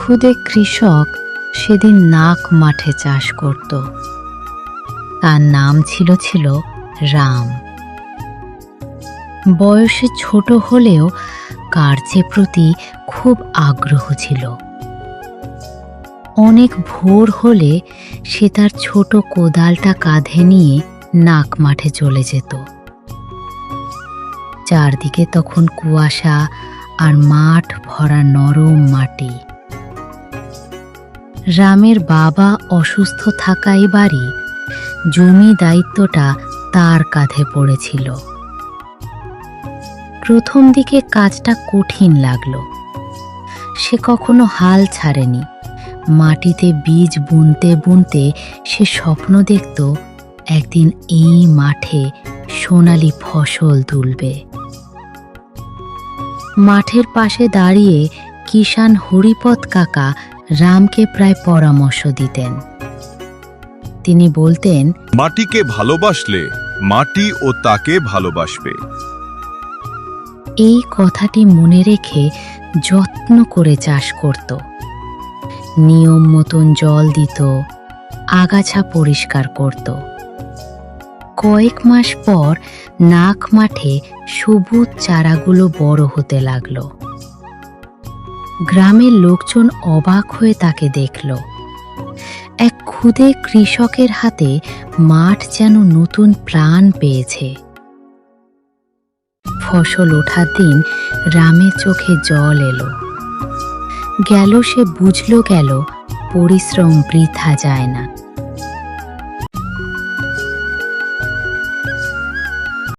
ক্ষুদে কৃষক সেদিন নাক মাঠে চাষ করত। তার নাম ছিল রাম। বয়সে ছোট হলেও কার্যের প্রতি খুব আগ্রহ ছিল। অনেক ভোর হলে সে তার ছোট কোদালটা কাঁধে নিয়ে নাক মাঠে চলে যেত। চারদিকে তখন কুয়াশা আর মাঠ ভরা নরম মাটি। রামের বাবা অসুস্থ থাকায় বাড়ি জমি দায়িত্বটা তার কাঁধে পড়েছিল। প্রথম দিকে কাজটা কঠিন লাগলো। সে কখনো হাল ছাড়েনি। মাটিতে বীজ বুনতে বুনতে সে স্বপ্ন দেখত একদিন এই মাঠে সোনালি ফসল তুলবে। মাঠের পাশে দাঁড়িয়ে কিষান হরিপদ কাকা রামকে প্রায় পরামর্শ দিতেন। তিনি বলতেন, মাটিকে ভালোবাসলে মাটি ও তাকে ভালোবাসবে। এই কথাটি মনে রেখে যত্ন করে চাষ করত। নিয়ম মতন জল দিত, আগাছা পরিষ্কার করত। কয়েক মাস পর নাক মাঠে সবুজ চারাগুলো বড় হতে লাগলো। গ্রামের লোকজন অবাক হয়ে তাকে দেখল। এক ক্ষুদে কৃষকের হাতে মাঠ যেন নতুন প্রাণ পেয়েছে। ফসল ওঠার দিন রামের চোখে জল এলো। সে বুঝল পরিশ্রম বৃথা যায় না।